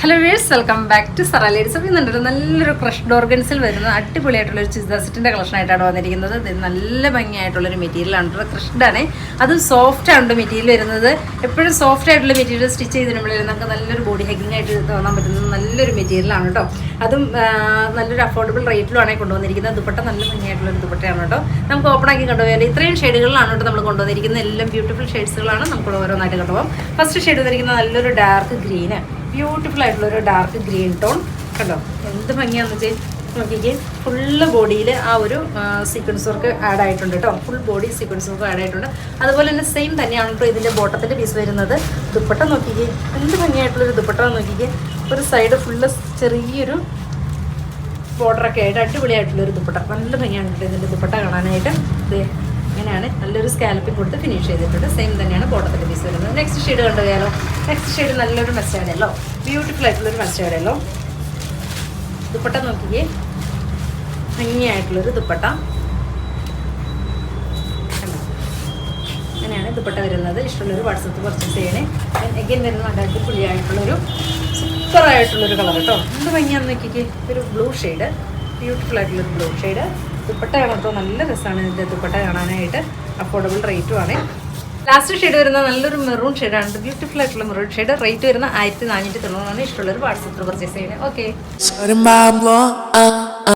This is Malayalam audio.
Hello viewers, welcome back to Sara ladies. അപ്പോൾ ഇന്നുണ്ടല്ലോ നല്ലൊരു ക്രഷ്ഡ് ഓർഗൻസിൽ വരുന്ന അടിപൊളിയായിട്ടുള്ളൊരു ചിസ്ദാസിറ്റിൻ്റെ കളക്ഷനായിട്ടാണ് വന്നിരിക്കുന്നത്. ഇത് നല്ല ഭംഗിയായിട്ടുള്ളൊരു മെറ്റീരിയലാണ്, ക്രഷ്ഡാണ്. അതും സോഫ്റ്റ് ആണ് മെറ്റീരിയൽ വരുന്നത്. എപ്പോഴും സോഫ്റ്റ് ആയിട്ടുള്ള മെറ്റീരിയൽ സ്റ്റിച്ച് ചെയ്തിടുമ്പോഴേ നമുക്ക് നല്ലൊരു ബോഡി ഹഗ്ഗിങ് ആയിട്ട് തോന്നാൻ പറ്റുന്നത് നല്ലൊരു മെറ്റീരിയലാണ് കേട്ടോ. അതും നല്ലൊരു അഫോർഡബിൾ റേറ്റിലുമാണ് കൊണ്ടുവന്നിരിക്കുന്നത്. ദുപ്പട്ട നല്ല ഭംഗിയായിട്ടുള്ളൊരു ദുപ്പട്ടയാണ് കേട്ടോ. നമുക്ക് ഓപ്പൺ ആക്കി കൊണ്ടുപോയാൽ ഇത്രയും ഷെയ്ഡുകളിലാണ് കേട്ടോ നമ്മൾ കൊണ്ടുവന്നിരിക്കുന്നത്. എല്ലാം ബ്യൂട്ടിഫുൾ ഷെയ്ഡ്സുകളാണ്. നമുക്ക് ഓരോന്നായിട്ട് കൊണ്ടുപോകാം. ഫസ്റ്റ് ഷെയ്ഡ് വന്നിരിക്കുന്നത് നല്ലൊരു ഡാർക്ക് ഗ്രീന്, ബ്യൂട്ടിഫുൾ ആയിട്ടുള്ളൊരു ഡാർക്ക് ഗ്രീൻ ടോൺ കണ്ടോ. എന്ത് ഭംഗിയാണെന്ന് വെച്ചാൽ നോക്കിക്കേ, ഫുള്ള് ബോഡിയിൽ ആ ഒരു സീക്വൻസ് വർക്ക് ആഡ് ആയിട്ടുണ്ട് കേട്ടോ. Full body sequence work add ആയിട്ടുണ്ട്. അതുപോലെ തന്നെ സെയിം തന്നെയാണ് കേട്ടോ ഇതിൻ്റെ ബോട്ടത്തിൻ്റെ പീസ് വരുന്നത്. ദുപ്പട്ട നോക്കിക്കേ, എന്ത് ഭംഗിയായിട്ടുള്ളൊരു ദുപ്പട്ട നോക്കിക്കേ. ഒരു സൈഡ് ഫുള്ള് ചെറിയൊരു ബോർഡറൊക്കെ ആയിട്ട് അടിപൊളിയായിട്ടുള്ളൊരു ദുപ്പട്ട. നല്ല ഭംഗിയാണ് കേട്ടോ ഇതിൻ്റെ ദുപ്പട്ട കാണാനായിട്ട്. ഇങ്ങനെയാണ് നല്ലൊരു സ്കാലപ്പിംഗ് കൊടുത്ത് ഫിനിഷ് ചെയ്തിട്ടുണ്ട്. സെയിം തന്നെയാണ് ബോട്ടത്തിൻ്റെ പീസ് വരുന്നത്. നെക്സ്റ്റ് ഷെയ്ഡ് കണ്ടുപോയാലോ. നെക്സ്റ്റ് ഷെയ്ഡ് നല്ലൊരു മസ്റ്റാർഡ് യെല്ലോ, ബ്യൂട്ടിഫുൾ ആയിട്ടുള്ളൊരു മസ്റ്റാർഡ് യെല്ലോ. ദുപ്പട്ട നോക്കിയേ, ഭംഗിയായിട്ടുള്ളൊരു ദുപ്പട്ട. അങ്ങനെയാണ് ദുപ്പട്ട വരുന്നത്. ഇഷ്ടമുള്ളൊരു വാട്സപ്പ് പർച്ചേസ് ചെയ്യണേ. എഗെയിൻ വരുന്ന നല്ല അടിപൊളിയായിട്ടുള്ളൊരു സൂപ്പറായിട്ടുള്ളൊരു കളർ കേട്ടോ. എന്ത് ഭംഗിയാണെന്ന് നോക്കിക്കേ. ഒരു ബ്ലൂ ഷെയ്ഡ്, ബ്യൂട്ടിഫുൾ ആയിട്ടുള്ളൊരു ബ്ലൂ ഷെയ്ഡ്. ദുപ്പട്ട കാണട്ടോ, നല്ല രസമാണ് ഇതിൻ്റെ ദുപ്പട്ട കാണാനായിട്ട്. അഫോർഡബിൾ റേറ്റുമാണ്. ലാസ്റ്റ് ഷെയ്ഡ് വരുന്ന നല്ലൊരു മെറൂൺ ഷെയ്ഡാണ്, ബ്യൂട്ടിഫുൾ ആയിട്ടുള്ള മെറൂൺ ഷെയ്ഡ്. റേറ്റ് വരുന്ന 1490. ഇഷ്ടമുള്ളൊരു വാട്സപ്പിൽ പർച്ചേസ് ചെയ്യണേ. ഓക്കെ.